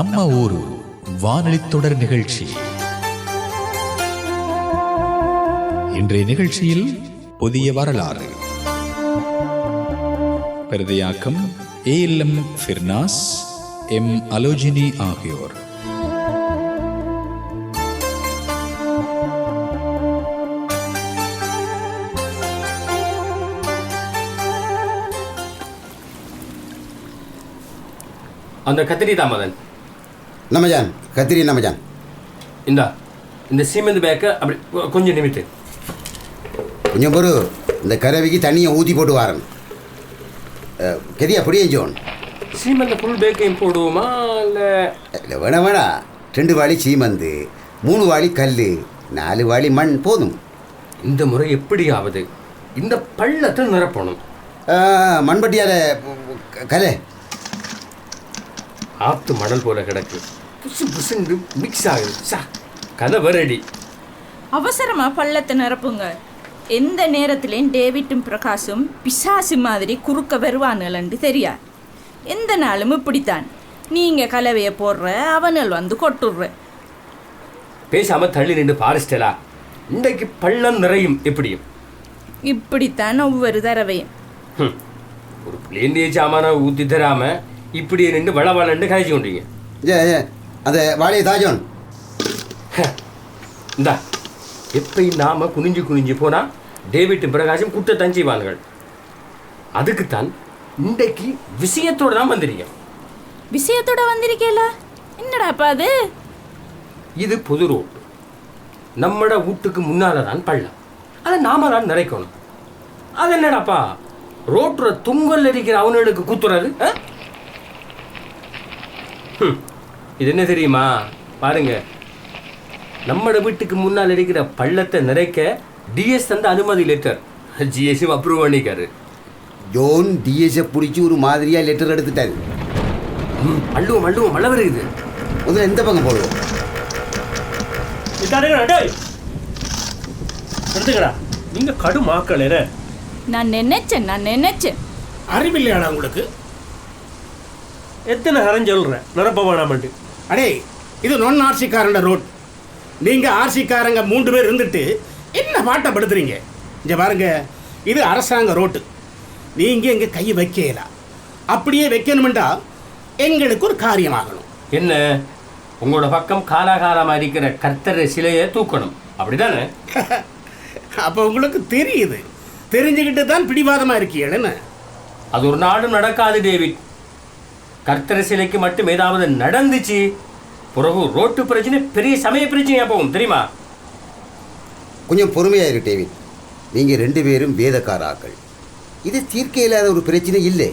நம்ம ஊரு வானொலி தொடர் நிகழ்ச்சி. இன்றைய நிகழ்ச்சியில் புதிய வரலாறு. பிரதியாக்கம் ALM ஃபிர்னாஸ், M அலோஜினி ஆகியோர். அந்த கத்திரி தாமதன் நமஜான், கத்திரி நமஜான். இந்த சீமெந்து பேக்கை அப்படி கொஞ்சம் நிமித்து. கொஞ்சம் பொறு, இந்த கரவிக்கு தண்ணியை ஊற்றி போட்டு வாரன். கெதி அப்படியே ஜோன். சீமெந்த ஃபுல் பேக்கையும் போடுவோமா? இல்லை வேணா வேணா. 2 வாளி சீமந்து, 3 வாளி கல், 4 வாளி மண் போதும். இந்த முறை எப்படியாவது இந்த பள்ளத்தை நிரப்பணும். மண்பட்டியார கலை ஆத்து மணல் போல கிடக்கு, புசு புசுண்டு மிக்ஸ் ஆகுது. கதை வரடி. அவசரமா பள்ளத்தை நிரப்புங்க. எந்த நேரத்திலையும் டேவிட்டும் பிரகாஷும் பிசாசு மாதிரி குறுக்க வருவானுலன்னு தெரியா. எந்த நாளும் இப்படித்தான். நீங்க கலவையை போடுற, அவனுள் வந்து கொட்டுடுற. பேசாம தள்ளி நின்று பாரிஸ்டலா. இன்றைக்கு பள்ளம் நிறையும். எப்படியும் இப்படித்தான் ஒவ்வொரு தடவையும். ஒரு பிளேண்டிய சாமான ஊற்றி தராம இப்படியே நின்று வளவளன்னு கழிச்சு கொண்டீங்க. அந்த வாழையை தாஜோன் இந்தா. எப்பயும் நாம குனிஞ்சு குனிஞ்சு போனா டேவிட் பிரகாஷும் குட்டத்தான் செய்வார்கள். அதுக்குத்தான் இன்றைக்கு விஷயத்தோட தான் வந்திருக்கேன். விஷயத்தோட வந்திருக்கேல? என்னடாப்பா அது? இது பொது ரோடு. நம்மட வீட்டுக்கு முன்னால தான் பள்ளம். அதை நாம தான் நிறைக்கணும். அது என்னடாப்பா ரோட்டுற துங்கல் இருக்கிற அவனுக்கு குத்துறது? இது என்ன தெரியுமா? பாருங்க, நம்மட வீட்டுக்கு முன்னால் இருக்கிற பள்ளத்தை நிறைக்க டிஎஸ் தந்த அனுமதி லெட்டர் ஜிஎஸ்எம் அப்ரூவ் பண்ணிக்காரு. ஜோன் டிஎஸ்ஐ பிடிச்சி ஒரு மாதிரியா லெட்டர் எடுத்துட்டாரு. அள்ளுவோம் அள்ளுவோம், மழை வருது. முதல்ல எந்த பக்கம் போடுவோம்? எடுத்துக்கடா. நீங்க கடுமாக்கள். நான் நினைச்சேன். அறிவில்லையாடா உங்களுக்கு? எத்தனை கரம் சொல்கிறேன் நிரப்ப வேணாமட்டு. அடே, இது நான் ஆர்சிக்காரண்ட ரோட். நீங்கள் ஆர்சிக்காரங்க 3 பேர் இருந்துட்டு என்ன பாட்டை படுத்துறீங்க? இங்கே பாருங்க, இது அரசாங்க ரோட்டு. நீங்கள் இங்கே கை வைக்கலாம். அப்படியே வைக்கணுமெண்டா எங்களுக்கு ஒரு காரியமாகணும். என்ன, உங்களோட பக்கம் காலாகாலமாக இருக்கிற கர்த்தர் சிலையை தூக்கணும், அப்படிதானே? அப்போ உங்களுக்கு தெரியுது. தெரிஞ்சுக்கிட்டு தான் பிடிவாதமாக இருக்கீங்கன்னு. அது ஒரு நாடும் நடக்காது டேவிட். கர்த்தர் சிலைக்கு மட்டும் ஏதாவது நடந்துச்சு, பிறகு ரோட்டு பிரச்சனை பெரிய சமய பிரச்சனையா போகும், தெரியுமா? கொஞ்சம் பொறுமையாயிரு டேவிட். நீங்கள் 2 பேரும் வேதக்காராக்கள். இது தீர்க்க இல்லாத ஒரு பிரச்சனை இல்லை.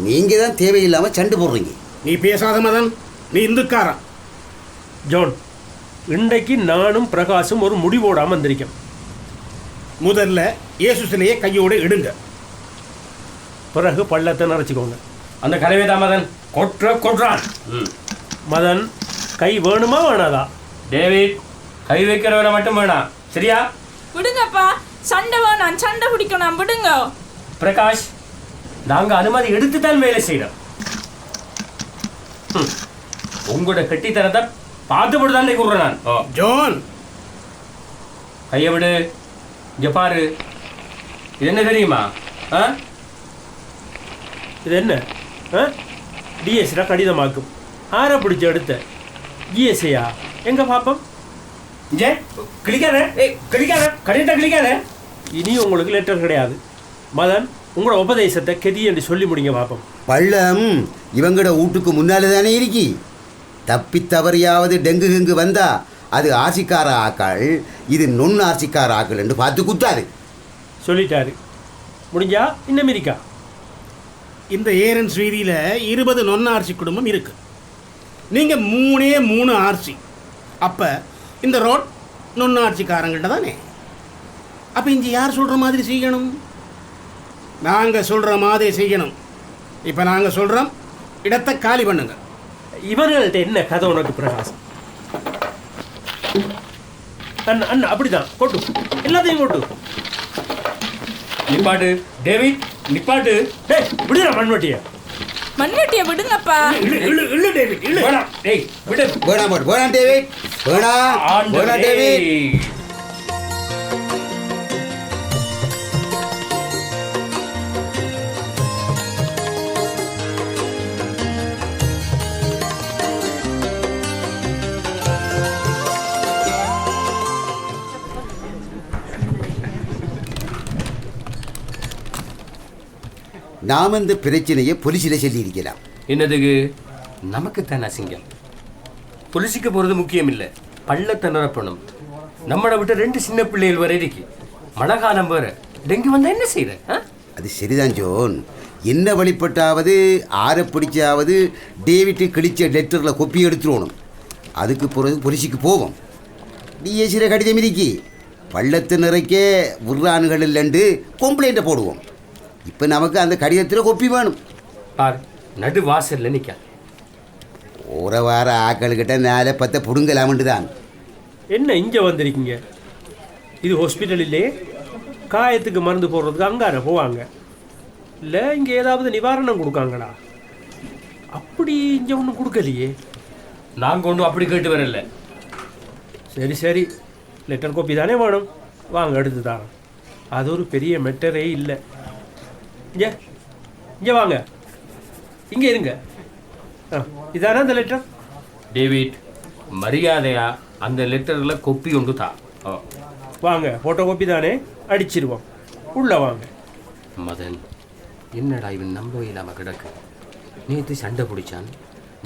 நீங்கள் தான் தேவையில்லாமல் சண்டை போடுறீங்க. நீ பேசாத மதன், நீ இந்துக்காரன். ஜோன், இன்றைக்கு நானும் பிரகாஷும் ஒரு முடிவோடாமல் வந்திருக்கேன். முதல்ல இயேசு சிலையை கையோடு எடுங்க. பிறகு பள்ளத்தை நிறச்சிக்கோங்க. அந்த கலவை தாமதன் கொட்டுறான். மதன், கை வேணுமா வேணாதா? டேவிட், கை வைக்கிறவரை மட்டும் வேணாம், சரியா? விடுங்கப்பா, சண்டை வேணாம், சண்டை பிடிக்கணும், விடுங்க. பிரகாஷ், நாங்க அனுமதி எடுத்துத்தான் வேலை செய்யறோம். உங்களோட கெட்டித்தனத்தை பார்த்து போட்டுதான் கூறுறேன் நான். ஜோன், கையை விடு. இங்க பாரு, இது என்ன தெரியுமா? இது என்ன? டிஎஸ்டா கடிதமாக்கும். ஆரை பிடிச்ச எடுத்த ஜிஎஸ்ஐயா? எங்க பாப்பம்? கிளிக்காத, கடிதத்தை கிளிக்காத. இனி உங்களுக்கு லெட்டர் கிடையாது. மதன், உங்களோட உபதேசத்தை கெதி என்று சொல்லி முடிங்க பாப்போம். பள்ளம் இவங்களோட வீட்டுக்கு முன்னாலே தானே இருக்கி. தப்பி தவறியாவது டெங்கு கெங்கு வந்தா அது ஆர்சிக்கார ஆக்கள், இது நொன் ஆர்சிக்கார ஆக்கள் என்று பார்த்து குத்தாது சொல்லிட்டாரு. முடிஞ்சா இன்னும் இருக்கா? இந்த ஏரன்ஸ் வீதியில் 20 நொன் ஆர்சி குடும்பம் இருக்கு. நீங்கள் 3 ஆர்சி. அப்போ இந்த ரோட் நொன் ஆர்சிக்காரங்கள்ட்ட தானே. அப்போ இங்கே யார் சொல்கிற மாதிரி செய்யணும்? நாங்கள் சொல்கிற மாதிரி செய்யணும். இப்போ நாங்கள் சொல்கிறோம், இடத்தை காலி பண்ணுங்க. இவர்கள்ட்ட என்ன கதை உனக்கு பிரகாசம்? அண்ணா அப்படிதான் கொட்டு, எல்லாத்தையும் கொட்டு. நிப்பாட்டு டேவிட், நிப்பாட்டு. டேய் விடுற மண்வட்டிய. மண்வெட்டியை விடுங்கப்பா. இழு டேவிட் இழு. வேணாம் டேய் விடு வேணாம் போடு, வேணாம் டேவிட், வேணாம் வேணாம் டேவிட். நாம் இந்த பிரச்சனையை போலீஸில் சொல்லியிருக்கலாம். என்னதுக்கு நமக்குத்தான் அசிங்கம். பொலிசிக்க போகிறது முக்கியம் இல்லை, பள்ளத்தை நிரப்பணும். நம்மளை விட்டு 2 சின்ன பிள்ளைகள் வரை இருக்கு. மழை காலம் வேற, டெங்கு வந்தால் என்ன செய்யற? அது சரிதான் ஜோன். என்ன வழிபட்டாவது ஆற பிடிச்சாவது டேவிட்டு கிழிச்ச லெட்டரில் கொப்பி எடுத்துடணும். அதுக்கு பிறகு போலீஸுக்கு போவோம். டிஎஸ்சியில் கடிதம் இருக்கி பள்ளத்தை நிறைக்க உருளானுகள் இல்லைண்டு கம்ப்ளைண்ட்டை போடுவோம். இப்போ நமக்கு அந்த கடிதத்தில் கொப்பி வேணும். பார், நடு வாசல்ல நிற்க ஒரு வார ஆக்கள்கிட்ட 4-10 புடுங்கலாமண்டு தான். என்ன இங்கே வந்திருக்கீங்க? இது ஹாஸ்பிட்டல் இல்லையே, காயத்துக்கு மருந்து போடுறதுக்கு அங்கார போவாங்க. இல்லை இங்கே ஏதாவது நிவாரணம் கொடுக்காங்களா? அப்படி இங்கே ஒன்றும் கொடுக்கலையே. நாங்கள் ஒன்றும் அப்படி கேட்டு வரல. சரி சரி, லெட்டர் காப்பி தானே வேணும், வாங்க எடுத்து தரேன். அது ஒரு பெரிய மெட்டரே இல்லை. இங்கே இங்கே வாங்க, இங்கே இருங்க. இதானே அந்த லெட்டர்? டேவிட், மரியாதையா அந்த லெட்டரில் கொப்பி ஒன்று தான். வாங்க, ஃபோட்டோ காப்பி தானே, அடிச்சிருவோம். உள்ளே வாங்க. மதன், என்னடா இவன் நம்ப இல்லாமல் கிடக்கு. நேற்று சண்டை பிடிச்சான்,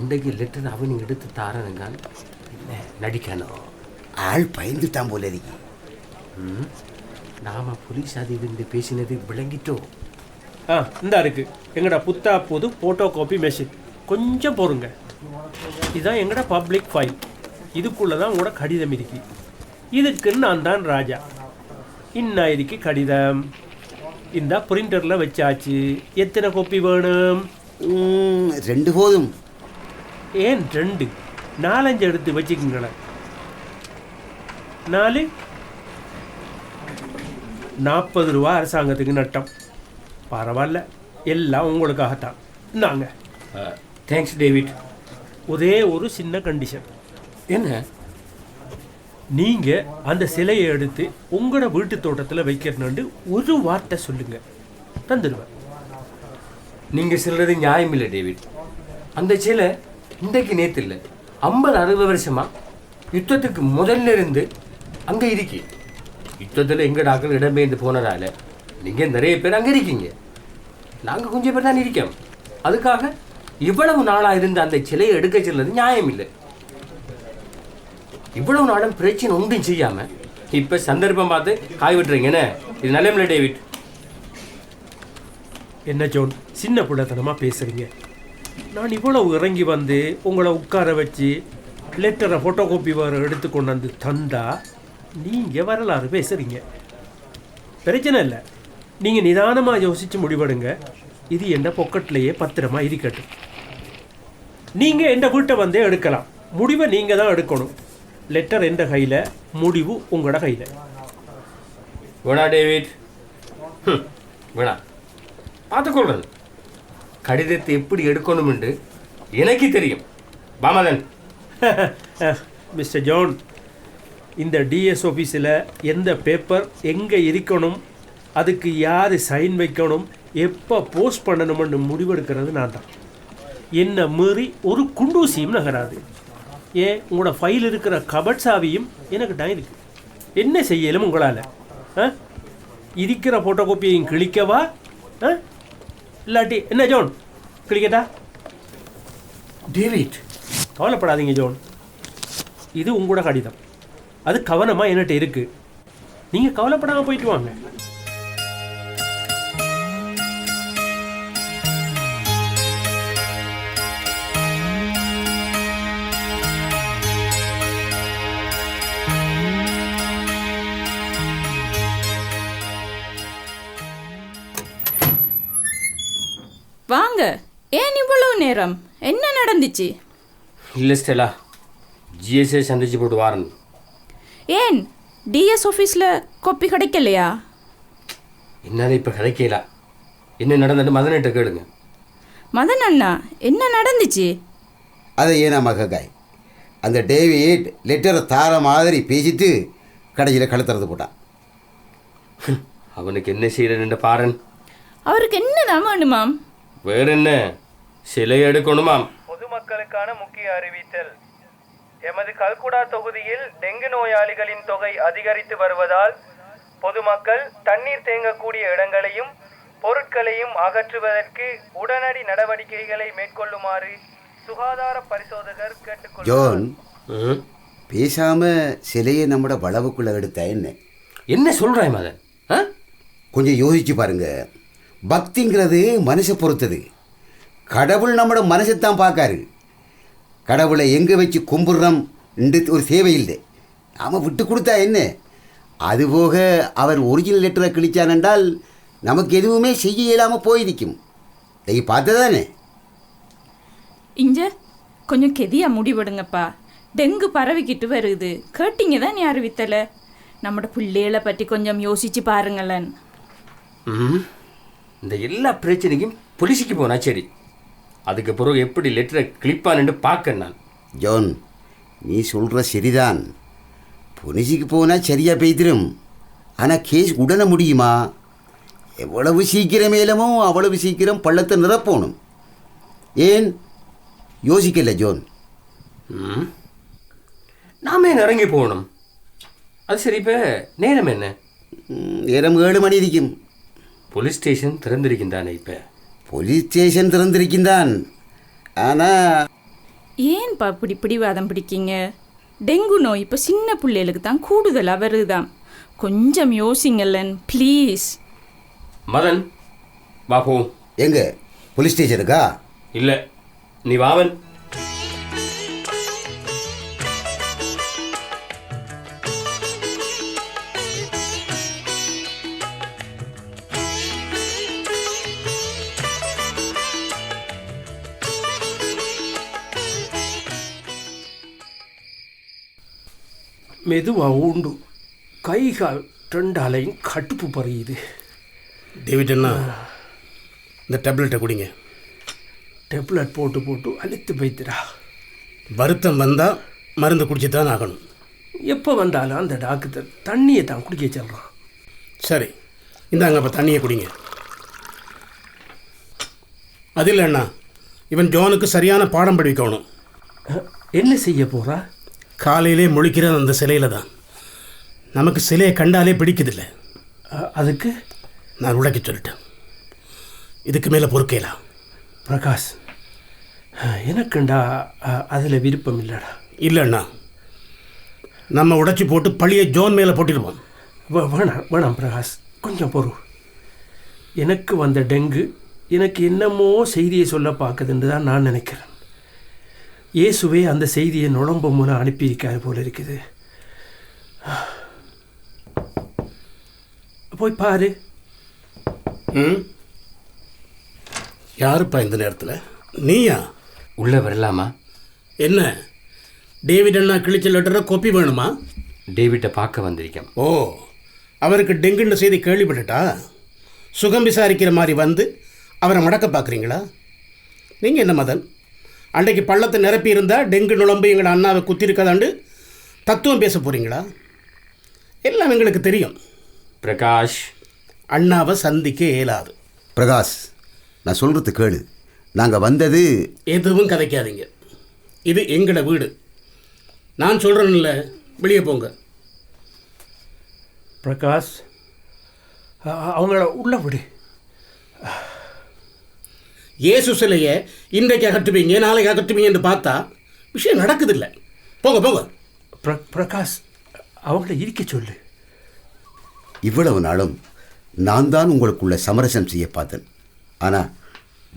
இன்றைக்கு லெட்டர் அவன் எடுத்து தாரனுங்கான். நடிக்கணும். ஆள் பயந்துட்டான் போல இருக்கு. நாம போலீஸ் அதிகாரி பேசினது விளங்கிட்டோம். இந்தா இருக்கு எங்கடா புத்தா புது ஃபோட்டோ காப்பி மெஷின். கொஞ்சம் பொறுங்க. இதுதான் எங்கட பப்ளிக் ஃபைல். இதுக்குள்ளே தான் உங்களோட கடிதம் இருக்கு. இதுக்குன்னு நான் தான் ராஜா. இன்னும் இருக்கு கடிதம். இந்த பிரிண்டரில் வச்சாச்சு. எத்தனை காப்பி வேணும்? 2 போதும். ஏன் 2? 4-5 எடுத்து வச்சுக்கங்களேன். 4 40 ரூபா அரசாங்கத்துக்கு நட்டம். பரவாயில்ல, எல்லாம் உங்களுக்காகத்தான். இந்தாங்க. Thanks David. ஒரே ஒரு சின்ன கண்டிஷன். என்ன? நீங்கள் அந்த சிலையை எடுத்து உங்களோட வீட்டு தோட்டத்தில் வைக்கிறனு ஒரு வார்த்தை சொல்லுங்க, தந்துடுவேன். நீங்கள் சொல்கிறது நியாயம் இல்லை டேவிட். அந்த சிலை இன்றைக்கு நேற்று இல்லை, 50-60 வருஷமா யுத்தத்துக்கு முதல்ல இருந்து அங்கே இருக்கி. யுத்தத்தில் எங்கள் டாக்டர் இடம்பெயர்ந்து போனதால் நீங்கள் நிறைய பேர் அங்கே இருக்கீங்க, நாங்கள் கொஞ்சம் பேர் தான் இருக்கோம். அதுக்காக இவ்வளவு நாளாக இருந்த அந்த சிலையை எடுக்க செல்வது நியாயம் இல்லை. இவ்வளவு நாளும் பிரச்சனை ஒன்றும் செய்யாமல் இப்போ சந்தர்ப்பம் பார்த்து காய் விட்டுறீங்கன்னு, இது நல்ல இல்லை டேவிட். என்ன ஜோன், சின்ன பிள்ளைத்தனமாக பேசுகிறீங்க. நான் இவ்வளவு இறங்கி வந்து உங்களை உட்கார வச்சு லெட்டரை ஃபோட்டோ காப்பி வர எடுத்து கொண்டு வந்து தந்தா நீங்கள் வரலாறு பேசுகிறீங்க. பிரச்சனை இல்லை, நீங்கள் நிதானமாக யோசித்து முடிவெடுங்க. இது என் பொக்கெட்லேயே பத்திரமா இருக்கட்டும். நீங்கள் எந்த வீட்டை வந்தே எடுக்கலாம். முடிவை நீங்கள் தான் எடுக்கணும். லெட்டர் எந்த கையில், முடிவு உங்களோட கையில். வேணா டேவிட், வேணா. பார்த்துக்கொள்றது கடிதத்தை எப்படி எடுக்கணும்னு எனக்கு தெரியும். பாமதன். மிஸ்டர் ஜான், இந்த டிஎஸ் ஆஃபீஸில் எந்த பேப்பர் எங்கே இருக்கணும், அதுக்கு யார் சைன் வைக்கணும், எப்போ போஸ்ட் பண்ணணும்னு முடிவெடுக்கிறது நான் தான். என்னை மீறி ஒரு குண்டூசியும் நகராது. ஏன், உங்களோட ஃபைல் இருக்கிற கபட் சாவியும் எனக்கு தான் இருக்கு. என்ன செய்யலும் உங்களால்? இருக்கிற ஃபோட்டோ காப்பியையும் கிழிக்கவா? இல்லாட்டி என்ன ஜோன், கிழிக்கட்டா? டேவிட், கவலைப்படாதீங்க ஜோன், இது உங்களோட கடிதம். அது கவனமாக என்கிட்ட இருக்கு. நீங்கள் கவலைப்படாமல் போயிட்டு வாங்க. வாங்க. ஏன் இவ்வளவு நேரம்? என்ன நடந்துச்சு? இல்லை ஸ்டெலா, ஜிஎஸ்ஏ சந்திச்சு போட்டு வாரன். ஏன் டிஎஸ் ஆஃபீஸில் கொப்பி கிடைக்கலையா? என்னால் இப்போ கிடைக்கல. என்ன நடந்துட்டு மதனிட்ட கேளுங்க. மதன் அண்ணா என்ன நடந்துச்சு? அதை ஏனா மகாய் அந்த டேவிட் லெட்டரை தார மாதிரி பேசிட்டு கடைசியில் கழுத்துறது போட்டான். அவனுக்கு என்ன செய்யறன்னு பாரன். அவருக்கு என்னதான் வேணுமாம்? வேற என்ன, சிலை எடுக்கணுமாம். பொதுமக்களுக்கான முக்கிய அறிவித்தல். எமது கல்குடா தொகுதியில் டெங்கு நோயாளிகளின் தொகை அதிகரித்து வருவதால் பொதுமக்கள் தண்ணீர் தேங்கக்கூடிய இடங்களையும் பொருட்களையும் அகற்றுவதற்கு உடனடி நடவடிக்கைகளை மேற்கொள்ளுமாறு சுகாதார பரிசோதகர் ஜோன், கேட்டுக்கொள்கிறார். பேசாம சிலையை நம்மட வளவுக்குள்ள எடுத்தா என்ன சொல்றாய் மதன்? கொஞ்சம் யோசிச்சு பாருங்க. பக்திங்கிறது மனசை பொறுத்தது. கடவுள் நம்மளோட மனசைத்தான் பார்க்காரு. கடவுளை எங்கே வச்சு கும்பிட்றோம் ஒரு தேவை இல்லை. நாம் விட்டு கொடுத்தா என்ன? அதுபோக அவர் ஒரிஜினல் லெட்டரை கிழிச்சானென்றால் நமக்கு எதுவுமே செய்ய இயலாமல் போயிருக்கும். நீ பார்த்ததானே? இங்க கொஞ்சம் கெதியா முடிவெடுங்கப்பா. டெங்கு பரவிக்கிட்டு வருது. கேட்டீங்க தான் அறிவித்தலை. நம்மட பிள்ளைகளை பற்றி கொஞ்சம் யோசிச்சு பாருங்களேன். இந்த எல்லா பிரச்சனைக்கும் போலீஸுக்கு போனா சரி, அதுக்கு பிறகு எப்படி லெட்டரை கிளிப்பான்னு பார்க்க நான். ஜோன், நீ சொல்கிற சரிதான். பொலிசிக்கு போனால் சரியாக பெய்திரும். ஆனால் கேஸ் உடனே முடியுமா? எவ்வளவு சீக்கிரம் மேலமோ அவ்வளவு சீக்கிரம் பள்ளத்தை நிரப்பணும். ஏன் யோசிக்கல ஜோன்? நாமே இறங்கி போகணும். அது சரி, இப்போ நேரம் என்ன? நேரம் 7 மணி இருக்கும். போலீஸ் ஸ்டேஷன் திறந்திருக்கின்றானே இப்போ? போலீஸ் ஸ்டேஷன் திறந்திருக்கின்றான். ஆனால் ஏன்பா இப்படி பிடிவாதம் பிடிக்கீங்க? டெங்கு நோய் இப்போ சின்ன பிள்ளைகளுக்கு தான் கூடுதலாக வருதுதான். கொஞ்சம் யோசிங்கல்லன் ப்ளீஸ். மதன் வா போ. எங்க போலீஸ் ஸ்டேஷனுக்கா? இல்லை, நீ வாவன். மெதுவாக உண்டு. கை கால் ரெண்டாலையும் கட்டுப்பு பறியுது. டேவிட் அண்ணா, இந்த டேப்லெட்டை குடிங்க. டேப்லெட் போட்டு போட்டு அழுத்து வைத்துடா. வருத்தம் வந்தால் மருந்து குடிச்சு தான் ஆகணும். எப்போ வந்தாலும் அந்த டாக்டர் தண்ணியை தான் குடிக்க சொல்கிறான். சரி, இந்தாங்க அப்போ தண்ணியை குடிங்க. அது இல்லை அண்ணா, இவன் ஜோனுக்கு சரியான பாடம் படிக்கணும். என்ன செய்ய போகிறா? காலையிலே முழிக்கிறது அந்த சிலையில் தான். நமக்கு சிலையை கண்டாலே பிடிக்குதில்லை. அதுக்கு நான் உடைக்க சொல்லிட்டேன். இதுக்கு மேலே பொறுக்கலாம். பிரகாஷ், எனக்குண்டா அதில் விருப்பம் இல்லைடா. இல்லைண்ணா, நம்ம உடைச்சி போட்டு பழியை ஜோன் மேலே போட்டிடுவோம். வேணாம் வேணாம் பிரகாஷ், கொஞ்சம் பொறு. எனக்கு வந்த டெங்கு எனக்கு என்னமோ செய்தியை சொல்ல பார்க்குதுன்னு தான் நான் நினைக்கிறேன். இயேசுவே அந்த செய்தியை நுழம்பு மூலம் அனுப்பியிருக்காரு போல இருக்குது. போய் பாரு. யாருப்பா இந்த நேரத்தில்? நீயா? உள்ளே வரலாமா? என்ன, டேவிட் அண்ணா கிழிச்ச லெட்டரை கோப்பி வேணுமா? டேவிட்டை பார்க்க வந்திருக்கேன். ஓ, அவருக்கு டெங்குன்னு செய்தி கேள்விப்பட்டுட்டா சுகம் விசாரிக்கிற மாதிரி வந்து அவரை மடக்க பார்க்குறீங்களா? நீங்கள் என்ன மதன், அன்றைக்கு பள்ளத்தை நிரப்பி இருந்தால் டெங்கு நுழம்பு எங்களை அண்ணாவை குத்திருக்கதாண்டு தத்துவம் பேச போகிறீங்களா? எல்லாம் எங்களுக்கு தெரியும். பிரகாஷ், அண்ணாவை சந்திக்க இயலாது. பிரகாஷ், நான் சொல்கிறது கேளு. நாங்கள் வந்தது எதுவும் கதைக்காதீங்க. இது எங்களோட வீடு. நான் சொல்கிறேன்ல, வெளியே போங்க. பிரகாஷ், அவங்கள உள்ள விடு. இயேசு சிலையை இன்றைக்கு அகற்றுவீங்க, நாளைக்கு அகற்றுவீங்க என்று பார்த்தா விஷயம் நடக்குதில்லை. போங்க போங்க. பிரகாஷ், அவங்கள இருக்க சொல்லு. இவ்வளவு நாளும் நான் தான் உங்களுக்குள்ள சமரசம் செய்ய பார்த்தேன். ஆனால்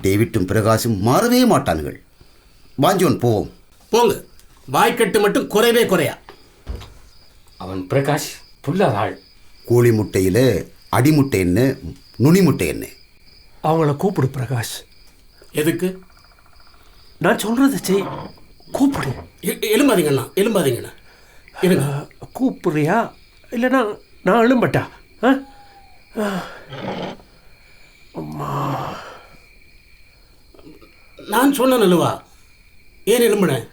டேவிட்டும் பிரகாஷும் மாறவே மாட்டானுங்கள். வாஞ்சோன் போவோம். போங்க. வாய்க்கட்டு மட்டும் குறைவே குறையா. அவன் பிரகாஷ் புல்லாத ஆள். கோழி முட்டையில் அடிமுட்டை என்ன, நுனி முட்டை என்ன? அவங்கள கூப்பிடு பிரகாஷ். எதுக்கு? நான் சொல்கிறத செய். கூப்பிடு. எலும்பாதீங்கண்ணா, எலும்பாதீங்கண்ணா. இருங்க. கூப்பிடுறியா இல்லைனா நான் எழும்பட்டா? அம்மா, நான் சொன்னேன் அல்லவா, ஏன் எழும்பினேன்?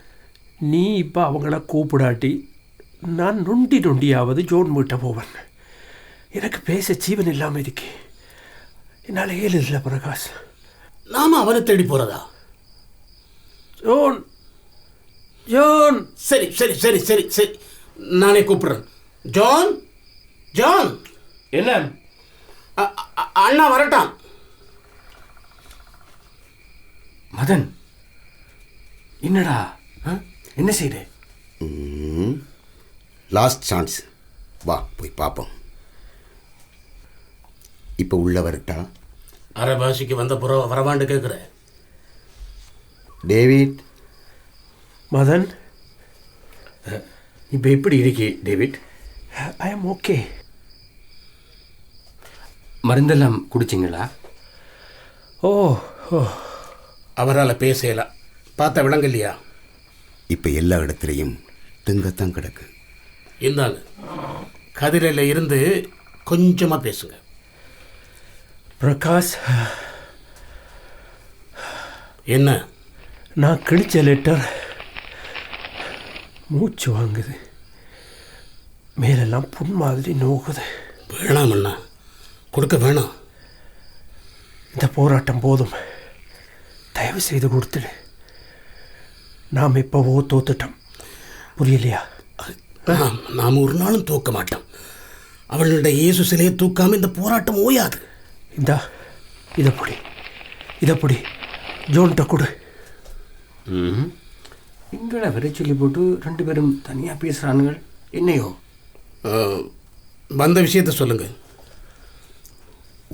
நீ இப்போ அவங்கள கூப்பிடாட்டி நான் நொண்டியாவது ஜோன் வீட்டை போவேன். எனக்கு பேச ஜீவன் இல்லாமல் இருக்கே, என்னால் ஏழு இல்லை பிரகாஷ். நாம அவனை தேடி போகிறதா? ஜோன் ஜோன் சரி சரி சரி சரி சரி, நானே கூப்பிடுறேன். John, John. என்ன? அண்ணா வரட்டான். மதன், என்னடா என்ன செய்த? லாஸ்ட் சான்ஸ், வா போய் பார்ப்போம். இப்போ உள்ள வரட்டா? அரைபாசிக்கு வந்த புற வரவாண்டு கேட்குற. டேவிட். மதன், இப்போ எப்படி இருக்கே டேவிட்? I am okay. மருந்தெல்லாம் குடிச்சிங்களா? ஓ ஓ, அவரால் பேசலாம், பார்த்த விளங்க இல்லையா? இப்போ எல்லா இடத்துலையும் திங்கத்தான் கிடக்கு. இந்தாங்க, கதிரையில் இருந்து கொஞ்சமாக பேசுங்க. பிரகாஷ், என்ன? நான் கிழிச்ச லெட்டர் மூச்சு வாங்குது, மேலெல்லாம் புண் மாதிரி நோக்குது. வேணாம் அண்ணா, கொடுக்க வேணாம். இந்த போராட்டம் போதும், தயவு செய்து கொடுத்துடு. நாம் இப்போவோ தோத்துட்டோம், புரியலையா? நாம் ஒரு நாளும் தூக்க மாட்டோம். அவளுடைய இயேசு சிலையை தூக்காமல் இந்த போராட்டம் ஓயாது. இந்தா, இதைப்படி ஜோன்கிட்ட கொடு. எங்களை வரை சொல்லி போட்டு 2 பேரும் தனியாக பேசுகிறானுங்க. என்னையோ? வந்த விஷயத்தை சொல்லுங்க.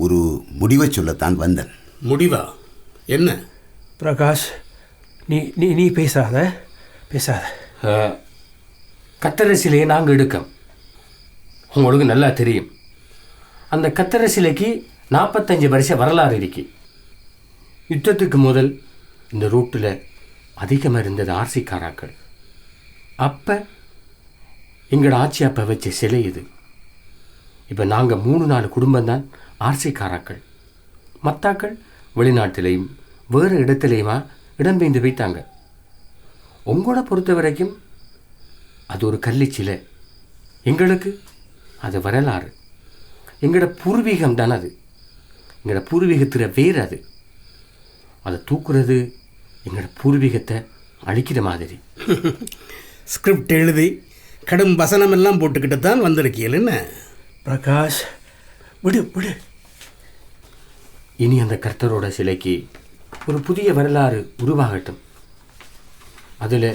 ஒரு முடிவை சொல்லத்தான் வந்தேன். முடிவா? என்ன? பிரகாஷ், நீ நீ நீ பேசாத. கத்தர சிலையை நாங்கள் எடுக்கோம். உங்களுக்கு நல்லா தெரியும், அந்த கத்தர சிலைக்கு 45 வருஷ வரலாறு இருக்கு. யுத்தத்துக்கு முதல் இந்த ரூட்டில் அதிகமாக இருந்தது ஆர்சிக்காராக்கள். அப்போ எங்களோட ஆட்சி அப்போ வச்ச சிலை இது. இப்போ நாங்கள் 3-4 குடும்பம்தான் ஆர்சிக்காராக்கள். மத்தாக்கள் வெளிநாட்டிலையும் வேறு இடத்துலையுமா இடம்பெயர்ந்து வைத்தாங்க. உங்களோட பொறுத்த வரைக்கும் அது ஒரு கள்ளி சிலை, எங்களுக்கு அது வரலாறு. எங்களோட பூர்வீகம் தானே அது, எங்களோட பூர்வீகத்தில் வேறு. அதை தூக்குறது எங்களோட பூர்வீகத்தை அழிக்கிற மாதிரி. ஸ்கிரிப்ட் எழுதி கடும் வசனம் எல்லாம் போட்டுக்கிட்டு தான் வந்திருக்கீள். என்ன பிரகாஷ், விடு. இனி அந்த கர்த்தரோட சிலைக்கு ஒரு புதிய வரலாறு உருவாகட்டும். அதில்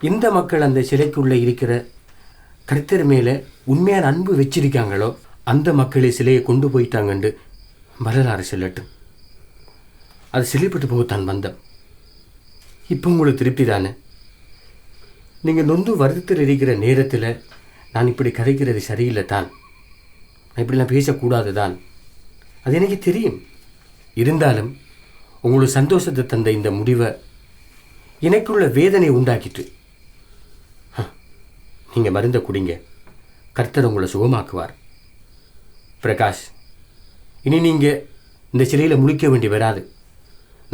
எந்த மக்கள் அந்த சிலைக்குள்ளே இருக்கிற கர்த்தர் மேலே உண்மையான அன்பு வச்சிருக்காங்களோ அந்த மக்களே சிலையை கொண்டு போயிட்டாங்கண்டு வரலாறு செல்லட்டும். அது சிலைப்பட்டு போகத்தான் வந்தோம். இப்போ உங்களுக்கு திருப்தி தானே? நீங்கள் நொந்து வருத்தத்தில் இருக்கிற நேரத்தில் நான் இப்படி கதைக்கிறது சரியில்லை தான், நான் இப்படிலாம் பேசக்கூடாது தான், அது எனக்கு தெரியும். இருந்தாலும் உங்களுக்கு சந்தோஷத்தை தந்த இந்த முடிவை எனக்குள்ள வேதனை உண்டாக்கிட்டு. நீங்கள் மருந்தை குடிங்க, கர்த்தர் உங்களை சுகமாக்குவார். பிரகாஷ், இனி நீங்கள் இந்த சிலையில் முடிக்க வேண்டி வராது.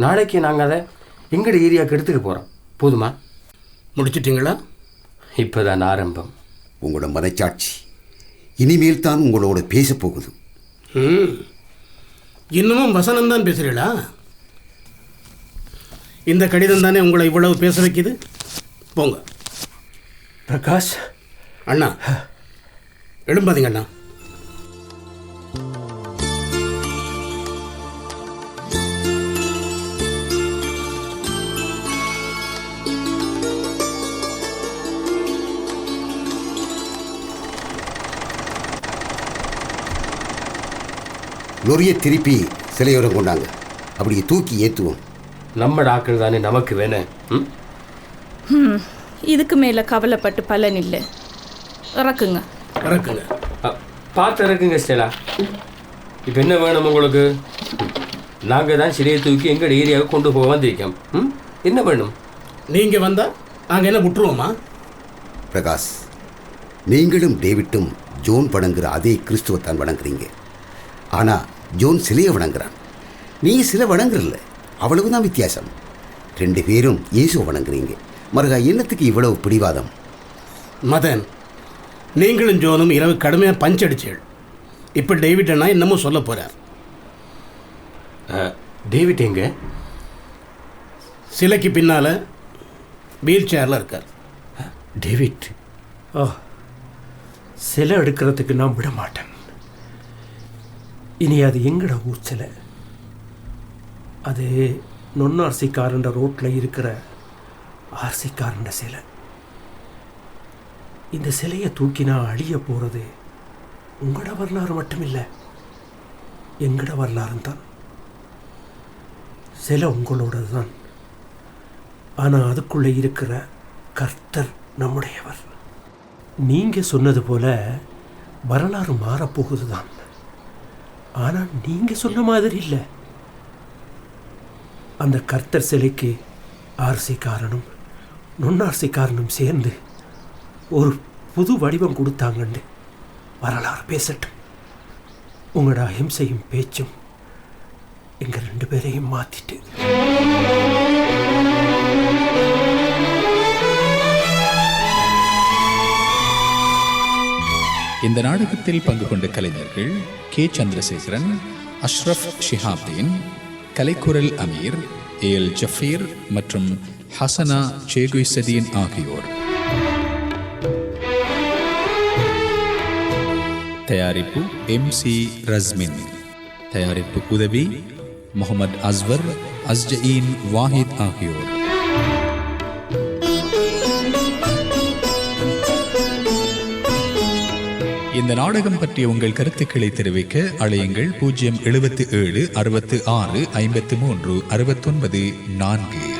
நாளைக்கு நாங்கள் அதை எங்களோட ஏரியாவுக்கு எடுத்துக்க போகிறோம். போதுமா? முடிச்சிட்டிங்களா? இப்போ தான் ஆரம்பம். உங்களோட மனச்சாட்சி இனிமேல் தான் உங்களோட பேசப்போகுது. இன்னமும் வசனம் தான் பேசுகிறீங்களா? இந்த கடிதம் தானே உங்களை இவ்வளவு பேச வைக்குது. போங்க. பிரகாஷ் அண்ணா, எழும்பாதீங்க அண்ணா. லொரியை திருப்பி சிலையோரம் கொண்டாங்க, அப்படியே தூக்கி ஏற்றுவோம். நம்ம டாக்டர் தானே நமக்கு வேணும். இதுக்கு மேலே கவலைப்பட்டு பலன் இல்லை. இறக்குங்க. பார்த்து இறக்குங்க ஸ்டெலா. இப்போ என்ன வேணும் உங்களுக்கு? நாங்கள் தான் சிலையை தூக்கி எங்கள் ஏரியாவுக்கு கொண்டு போக வந்திருக்கோம். என்ன வேணும்? நீங்கள் வந்தால் நாங்கள் என்ன விட்டுருவோமா? பிரகாஷ், நீங்களும் டேவிட்டும் ஜோன் வணங்குற அதே கிறிஸ்துவத்தான் வணங்குறீங்க. ஆனால் ஜோன் சிலையை வணங்குறான், நீங்கள் சிலை வணங்குறல. அவ்வளவுதான் வித்தியாசம். 2 பேரும் இயேசுவை வணங்குறீங்க. மறுகா என்னத்துக்கு இவ்வளவு பிடிவாதம்? மதன், நீங்களும் ஜோனும் இரவு கடுமையாக பஞ்ச் அடிச்சீள். இப்போ டேவிட் அண்ணா என்னமோ சொல்ல போகிறார். டேவிட் எங்க? சிலைக்கு பின்னால் வீல் சேரில் இருக்கார். டேவிட் சிலை எடுக்கிறதுக்கு நான் விட மாட்டேன். இனி அது எங்கட ஊர் சிலை. அது நொன்னார்சிக்காரண்ட ரோட்டில் இருக்கிற ஆர்சிக்காரண்ட சிலை. இந்த சிலையை தூக்கினா அழிய போகிறது உங்களோட வரலாறு மட்டுமில்லை, எங்கட வரலாறும் தான். சிலை உங்களோடது தான், ஆனால் அதுக்குள்ளே இருக்கிற கர்த்தர் நம்முடையவர். நீங்கள் சொன்னது போல வரலாறு மாறப்போகுது தான், ஆனால் நீங்கள் சொன்ன மாதிரி இல்லை. அந்த கர்த்தர் சிலைக்கு ஆர்சிக்காரனும் நொன்னார்சிக்காரனும் சேர்ந்து ஒரு புது வடிவம் கொடுத்தாங்கன்னு வரலாறு பேசட்டும். உங்களோட அஹிம்சையும் பேச்சும் எங்கள் 2 பேரையும் மாற்றிட்டு. இந்த நாடகத்தில் பங்கு கொண்ட கலைஞர்கள் கே. சந்திரசேகரன், அஷ்ரஃப் ஷிஹாப்தீன், கலைக்குரல் அமீர், ஏஎல் ஜஃபீர் மற்றும் ஹசனா சேகுய்சதீன் ஆகியோர். தயாரிப்பு MC ரஸ்மின். தயாரிப்பு உதவி முகமது அஸ்வர், அஸ்ஜஈன் வாஹித் ஆகியோர். இந்த நாடகம் பற்றிய உங்கள் கருத்துக்களை தெரிவிக்க அழையுங்கள் 077 66 53 69 4.